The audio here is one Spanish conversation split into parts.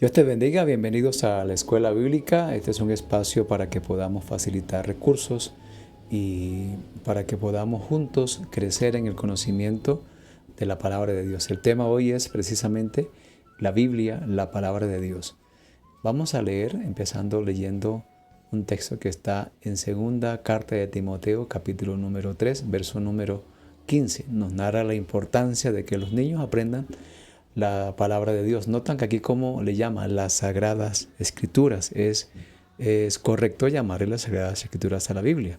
Dios te bendiga, bienvenidos a la Escuela Bíblica. Este es un espacio para que podamos facilitar recursos y para que podamos juntos crecer en el conocimiento de la palabra de Dios. El tema hoy es precisamente la Biblia, la palabra de Dios. Vamos a leer, empezando leyendo un texto que está en segunda carta de Timoteo, capítulo número 3, verso número 15. Nos narra la importancia de que los niños aprendan la palabra de Dios. Notan que aquí como le llama las Sagradas Escrituras. Es correcto llamarle las Sagradas Escrituras a la Biblia,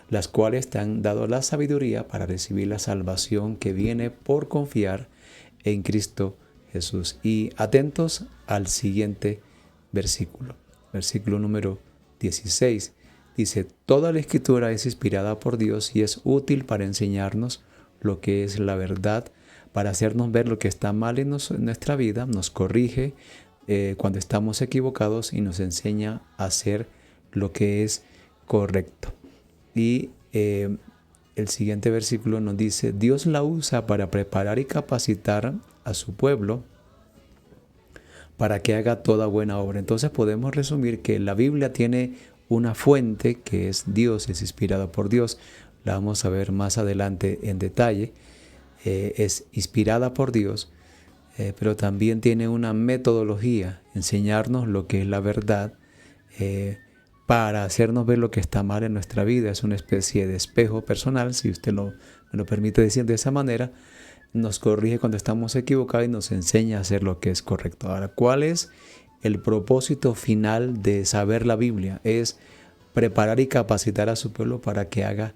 las cuales te han dado la sabiduría para recibir la salvación que viene por confiar en Cristo Jesús. Y atentos al siguiente versículo número 16. Dice: toda la Escritura es inspirada por Dios y es útil para enseñarnos lo que es la verdad, para hacernos ver lo que está mal en nuestra vida, nos corrige cuando estamos equivocados y nos enseña a hacer lo que es correcto. Y el siguiente versículo nos dice: Dios la usa para preparar y capacitar a su pueblo para que haga toda buena obra. Entonces podemos resumir que la Biblia tiene una fuente que es Dios, es inspirada por Dios. La vamos a ver más adelante en detalle. Es inspirada por Dios, pero también tiene una metodología, enseñarnos lo que es la verdad, para hacernos ver lo que está mal en nuestra vida. Es una especie de espejo personal, si usted me lo permite decir de esa manera. Nos corrige cuando estamos equivocados y nos enseña a hacer lo que es correcto. Ahora, ¿cuál es el propósito final de saber la Biblia? Es preparar y capacitar a su pueblo para que haga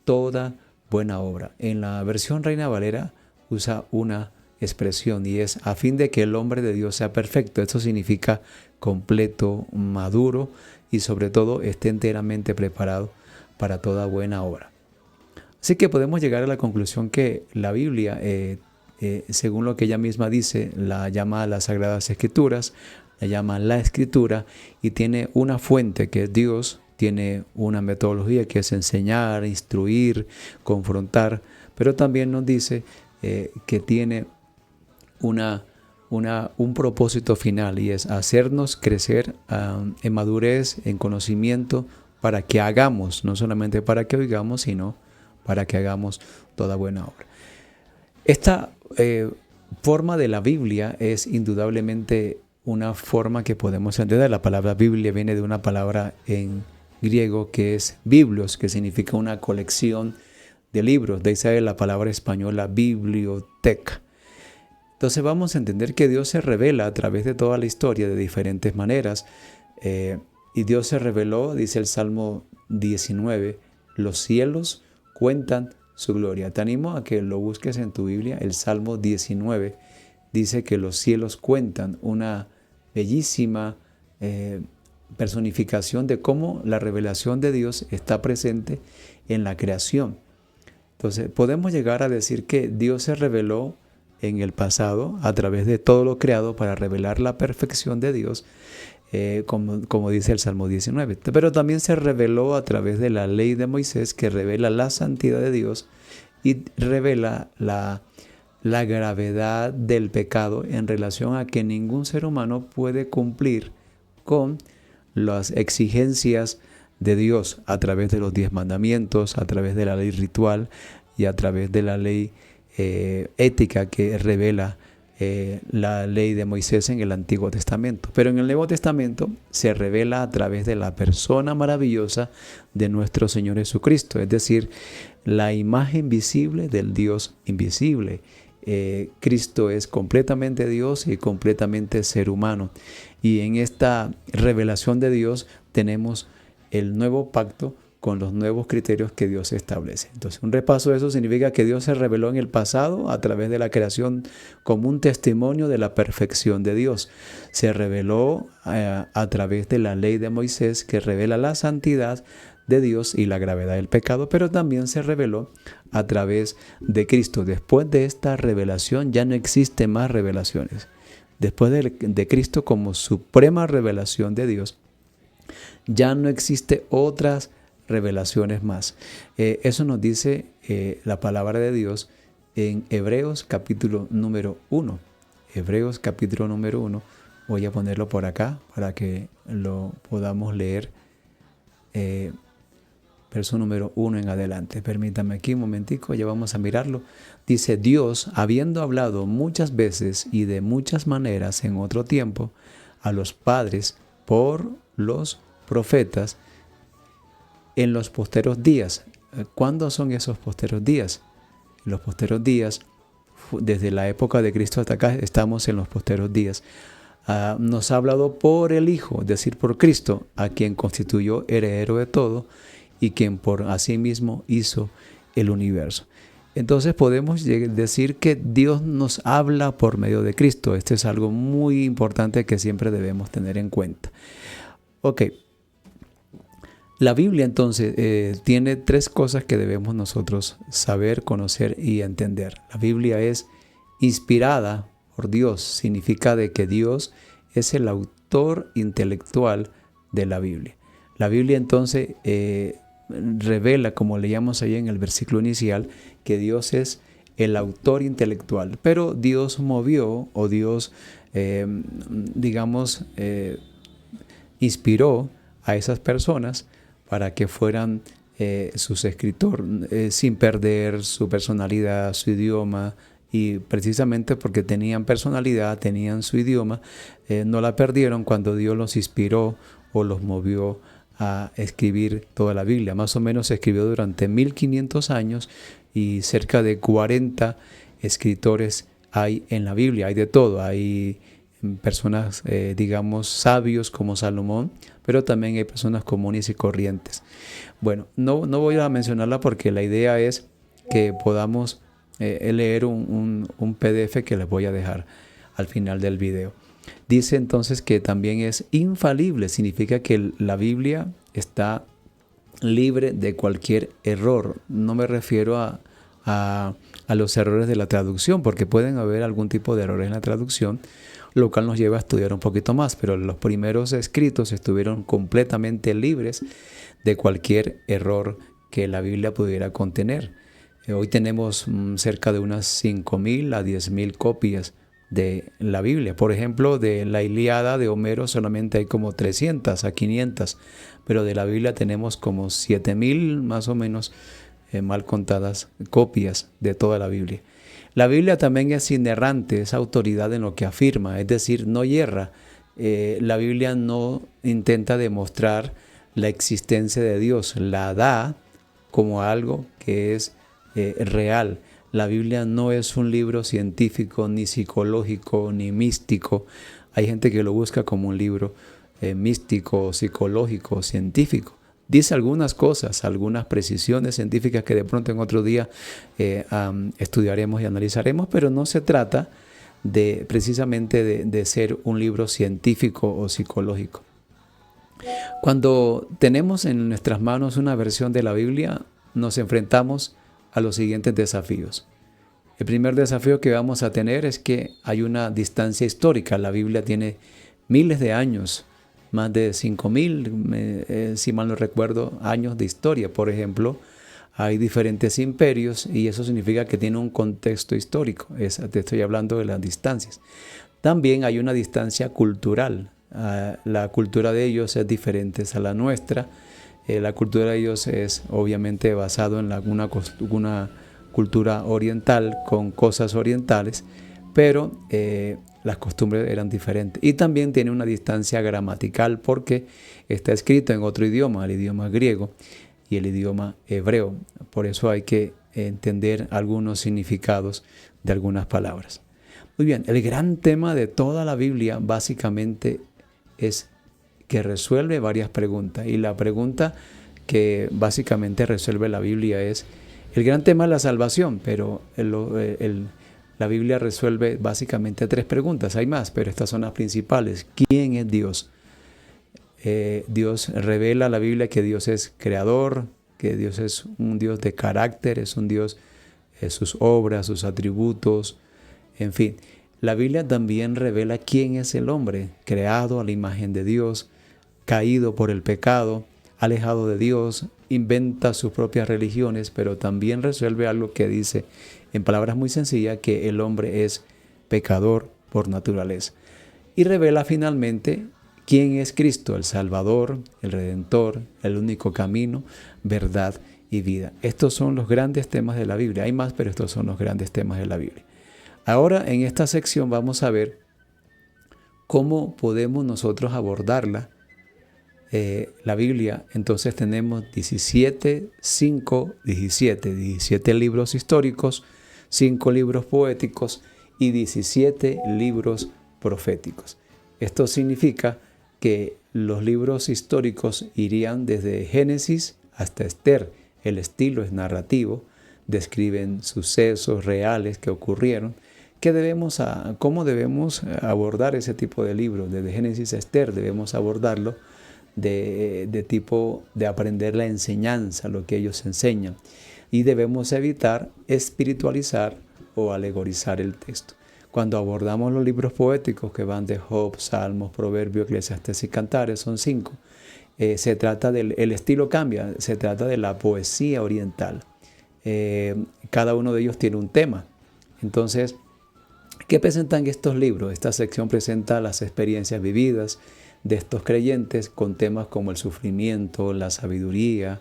toda buena obra. En la versión Reina Valera usa una expresión y es: a fin de que el hombre de Dios sea perfecto. Esto significa completo, maduro y sobre todo esté enteramente preparado para toda buena obra. Así que podemos llegar a la conclusión que la Biblia, según lo que ella misma dice, la llama las Sagradas Escrituras, la llama la Escritura, y tiene una fuente que es Dios, tiene una metodología que es enseñar, instruir, confrontar, pero también nos dice que tiene un propósito final, y es hacernos crecer en madurez, en conocimiento, para que hagamos, no solamente para que oigamos, sino para que hagamos toda buena obra. Esta forma de la Biblia es indudablemente una forma que podemos entender. La palabra Biblia viene de una palabra en griego que es biblios, que significa una colección de libros. De ahí sale la palabra española biblioteca. Entonces vamos a entender que Dios se revela a través de toda la historia de diferentes maneras. Y Dios se reveló, dice el Salmo 19, los cielos cuentan su gloria. Te animo a que lo busques en tu Biblia. El Salmo 19 dice que los cielos cuentan, una bellísima personificación de cómo la revelación de Dios está presente en la creación. Entonces podemos llegar a decir que Dios se reveló en el pasado a través de todo lo creado para revelar la perfección de Dios, como dice el Salmo 19. Pero también se reveló a través de la ley de Moisés, que revela la santidad de Dios y revela la gravedad del pecado en relación a que ningún ser humano puede cumplir con las exigencias de Dios a través de los 10 mandamientos, a través de la ley ritual y a través de la ley ética que revela la ley de Moisés en el Antiguo Testamento. Pero en el Nuevo Testamento se revela a través de la persona maravillosa de nuestro Señor Jesucristo, es decir, la imagen visible del Dios invisible. Cristo es completamente Dios y completamente ser humano. Y en esta revelación de Dios tenemos el nuevo pacto con los nuevos criterios que Dios establece. Entonces, un repaso de eso significa que Dios se reveló en el pasado a través de la creación como un testimonio de la perfección de Dios. Se reveló a través de la ley de Moisés, que revela la santidad de Dios y la gravedad del pecado, pero también se reveló a través de Cristo. Después de esta revelación ya no existen más revelaciones. Después de Cristo como suprema revelación de Dios, ya no existe otras revelaciones más. Eso nos dice la palabra de Dios en Hebreos capítulo número 1. Hebreos capítulo número 1 Voy a ponerlo por acá para que lo podamos leer. Verso número 1 en adelante. Permítame aquí un momentico, ya vamos a mirarlo. Dice: Dios, habiendo hablado muchas veces y de muchas maneras en otro tiempo a los padres por los profetas, en los posteros días. ¿Cuándo son esos posteros días? En los posteros días, desde la época de Cristo hasta acá, estamos en los posteros días. Nos ha hablado por el Hijo, es decir, por Cristo, a quien constituyó heredero de todo y quien por asimismo hizo el universo. Entonces podemos decir que Dios nos habla por medio de Cristo. Esto es algo muy importante que siempre debemos tener en cuenta. Ok. La Biblia entonces tiene tres cosas que debemos nosotros saber, conocer y entender. La Biblia es inspirada por Dios. Significa de que Dios es el autor intelectual de la Biblia. La Biblia entonces revela, como leíamos ahí en el versículo inicial, que Dios es el autor intelectual. Pero Dios movió o Dios, inspiró a esas personas para que fueran sus escritores, sin perder su personalidad, su idioma, y precisamente porque tenían personalidad, tenían su idioma, no la perdieron cuando Dios los inspiró o los movió a escribir toda la Biblia. Más o menos se escribió durante 1500 años y cerca de 40 escritores hay en la Biblia. Hay de todo, hay personas, sabios como Salomón, pero también hay personas comunes y corrientes. Bueno, no voy a mencionarla porque la idea es que podamos leer un PDF que les voy a dejar al final del video. Dice entonces que también es infalible, significa que la Biblia está libre de cualquier error. No me refiero a los errores de la traducción, porque pueden haber algún tipo de errores en la traducción, lo cual nos lleva a estudiar un poquito más, pero los primeros escritos estuvieron completamente libres de cualquier error que la Biblia pudiera contener. Hoy tenemos cerca de unas 5,000 a 10,000 copias de la Biblia. Por ejemplo, de la Ilíada de Homero solamente hay como 300 a 500, pero de la Biblia tenemos como 7,000 más o menos, mal contadas copias de toda la Biblia. La Biblia también es inerrante, es autoridad en lo que afirma, es decir, no yerra. La Biblia no intenta demostrar la existencia de Dios, la da como algo que es real. La Biblia no es un libro científico, ni psicológico, ni místico. Hay gente que lo busca como un libro místico, psicológico, científico. Dice algunas cosas, algunas precisiones científicas que de pronto en otro día estudiaremos y analizaremos, pero no se trata precisamente de ser un libro científico o psicológico. Cuando tenemos en nuestras manos una versión de la Biblia, nos enfrentamos a los siguientes desafíos. El primer desafío que vamos a tener es que hay una distancia histórica. La Biblia tiene miles de años, más de 5,000, si mal no recuerdo, años de historia. Por ejemplo, hay diferentes imperios y eso significa que tiene un contexto histórico. Te estoy hablando de las distancias. También hay una distancia cultural. La cultura de ellos es diferente a la nuestra. La cultura de ellos es obviamente basado en una cultura oriental con cosas orientales, pero las costumbres eran diferentes. Y también tiene una distancia gramatical porque está escrito en otro idioma, el idioma griego y el idioma hebreo. Por eso hay que entender algunos significados de algunas palabras. Muy bien, el gran tema de toda la Biblia básicamente es que resuelve varias preguntas. Y la pregunta que básicamente resuelve la Biblia es, el gran tema es la salvación, pero la Biblia resuelve básicamente tres preguntas. Hay más, pero estas son las principales. ¿Quién es Dios? Dios revela a la Biblia que Dios es creador, que Dios es un Dios de carácter, es un Dios, sus obras, sus atributos, en fin. La Biblia también revela quién es el hombre, creado a la imagen de Dios, caído por el pecado, alejado de Dios, inventa sus propias religiones, pero también resuelve algo que dice en palabras muy sencillas, que el hombre es pecador por naturaleza. y revela finalmente quién es Cristo, el Salvador, el Redentor, el único camino, verdad y vida. Estos son los grandes temas de la Biblia. Hay más, pero estos son los grandes temas de la Biblia. Ahora, en esta sección vamos a ver cómo podemos nosotros abordarla, la Biblia. Entonces tenemos 17 libros históricos, 5 libros poéticos y 17 libros proféticos. Esto significa que los libros históricos irían desde Génesis hasta Esther. El estilo es narrativo, describen sucesos reales que ocurrieron. ¿Cómo debemos abordar ese tipo de libros? Desde Génesis a Esther debemos abordarlo de tipo de aprender la enseñanza, lo que ellos enseñan. Y debemos evitar espiritualizar o alegorizar el texto. Cuando abordamos los libros poéticos que van de Job, Salmos, Proverbios, Eclesiastés y Cantares, son 5, se trata el estilo cambia, se trata de la poesía oriental. Cada uno de ellos tiene un tema. Entonces, ¿qué presentan estos libros? Esta sección presenta las experiencias vividas de estos creyentes con temas como el sufrimiento, la sabiduría,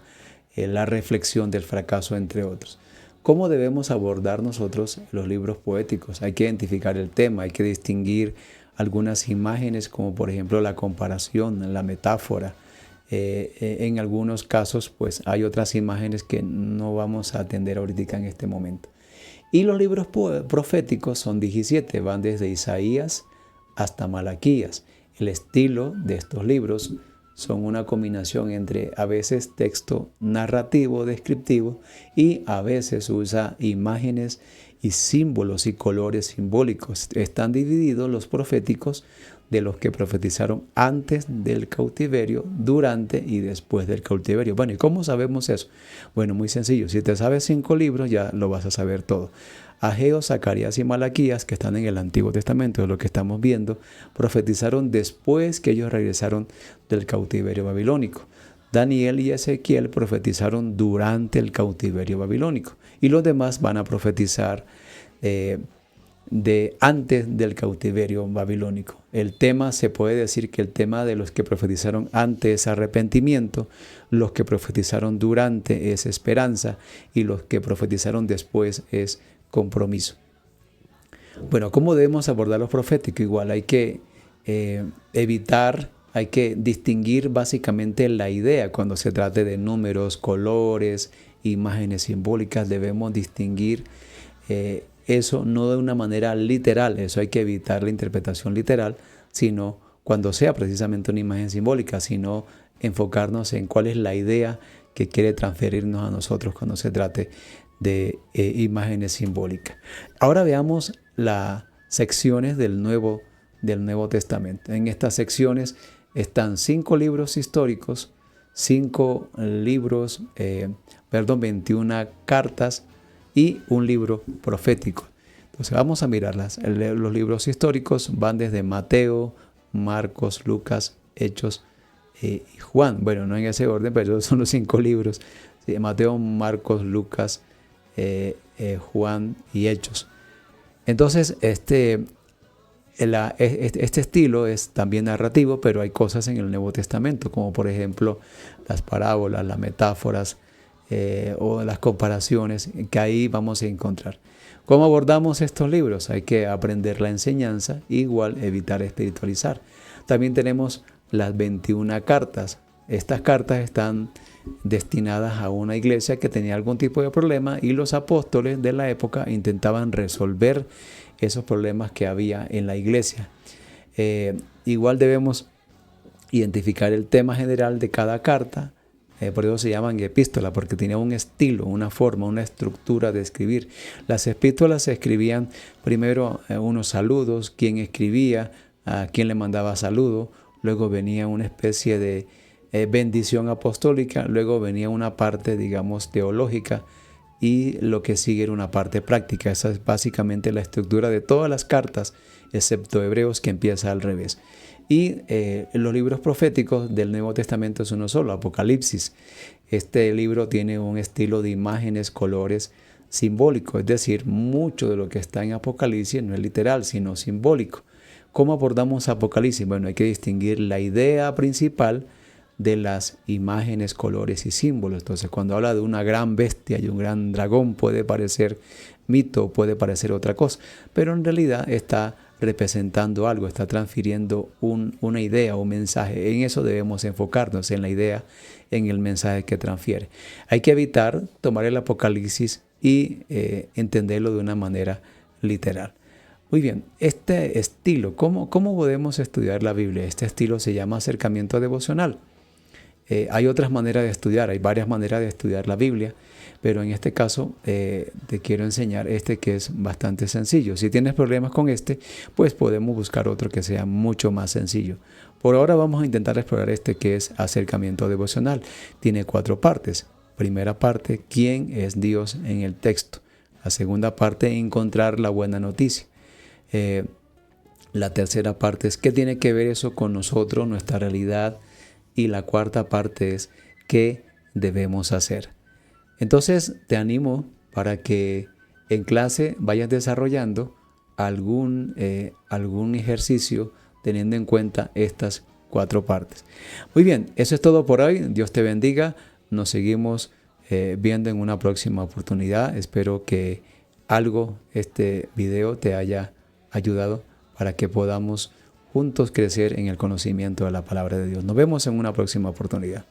la reflexión del fracaso, entre otros. ¿Cómo debemos abordar nosotros los libros poéticos? Hay que identificar el tema, hay que distinguir algunas imágenes como por ejemplo la comparación, la metáfora. En algunos casos pues hay otras imágenes que no vamos a atender ahorita en este momento. Y los libros proféticos son 17, van desde Isaías hasta Malaquías. El estilo de estos libros son una combinación entre a veces texto narrativo, descriptivo, y a veces usa imágenes y símbolos y colores simbólicos. Están divididos los proféticos de los que profetizaron antes del cautiverio, durante y después del cautiverio. Bueno, ¿y cómo sabemos eso? Bueno, muy sencillo. Si te sabes 5 libros, ya lo vas a saber todo. Ageo, Zacarías y Malaquías, que están en el Antiguo Testamento, de lo que estamos viendo, profetizaron después que ellos regresaron del cautiverio babilónico. Daniel y Ezequiel profetizaron durante el cautiverio babilónico. Y los demás van a profetizar antes del cautiverio babilónico. El tema, se puede decir que el tema de los que profetizaron antes es arrepentimiento, los que profetizaron durante es esperanza y los que profetizaron después es compromiso. Bueno, ¿cómo debemos abordar los proféticos? Igual hay que hay que distinguir básicamente la idea. Cuando se trate de números, colores, imágenes simbólicas, debemos distinguir eso no de una manera literal. Eso hay que evitar la interpretación literal, sino cuando sea precisamente una imagen simbólica, sino enfocarnos en cuál es la idea que quiere transferirnos a nosotros cuando se trate de imágenes simbólicas. Ahora veamos las secciones del Nuevo Testamento. En estas secciones están 5 libros históricos, 21 cartas y un libro profético. Entonces vamos a mirarlas. Los libros históricos van desde Mateo, Marcos, Lucas, Hechos y Juan. Bueno, no en ese orden, pero son los 5 libros. Sí, Mateo, Marcos, Lucas, Juan y Hechos. Entonces, este estilo es también narrativo, pero hay cosas en el Nuevo Testamento, como por ejemplo las parábolas, las metáforas o las comparaciones, que ahí vamos a encontrar. ¿Cómo abordamos estos libros? Hay que aprender la enseñanza, igual evitar espiritualizar. También tenemos las 21 cartas. Estas cartas están destinadas a una iglesia que tenía algún tipo de problema y los apóstoles de la época intentaban resolver esos problemas que había en la iglesia. Igual debemos identificar el tema general de cada carta. Por eso se llaman epístolas, porque tenía un estilo, una forma, una estructura de escribir. Las epístolas se escribían primero unos saludos, quién escribía, a quién le mandaba saludo, luego venía una especie de bendición apostólica, luego venía una parte, digamos, teológica, y lo que sigue era una parte práctica. Esa es básicamente la estructura de todas las cartas, excepto Hebreos, que empieza al revés. Y los libros proféticos del Nuevo Testamento es uno solo, Apocalipsis. Este libro tiene un estilo de imágenes, colores simbólicos, es decir, mucho de lo que está en Apocalipsis no es literal, sino simbólico. ¿Cómo abordamos Apocalipsis? Bueno, hay que distinguir la idea principal de las imágenes, colores y símbolos. Entonces, cuando habla de una gran bestia y un gran dragón, puede parecer mito, puede parecer otra cosa, pero en realidad está representando algo, está transfiriendo una idea, un mensaje. En eso debemos enfocarnos, en la idea, en el mensaje que transfiere. Hay que evitar tomar el Apocalipsis y entenderlo de una manera literal. Muy bien, este estilo, ¿cómo podemos estudiar la Biblia? Este estilo se llama acercamiento devocional. Hay otras maneras de estudiar, hay varias maneras de estudiar la Biblia, pero en este caso te quiero enseñar este que es bastante sencillo. Si tienes problemas con este, pues podemos buscar otro que sea mucho más sencillo. Por ahora vamos a intentar explorar este que es acercamiento devocional. Tiene 4 partes. Primera parte, ¿quién es Dios en el texto? La segunda parte, encontrar la buena noticia. La tercera parte es, ¿qué tiene que ver eso con nosotros, nuestra realidad? Y la cuarta parte es, ¿qué debemos hacer? Entonces te animo para que en clase vayas desarrollando algún ejercicio teniendo en cuenta estas 4 partes. Muy bien, eso es todo por hoy. Dios te bendiga. Nos seguimos viendo en una próxima oportunidad. Espero que este video te haya ayudado para que podamos juntos crecer en el conocimiento de la palabra de Dios. Nos vemos en una próxima oportunidad.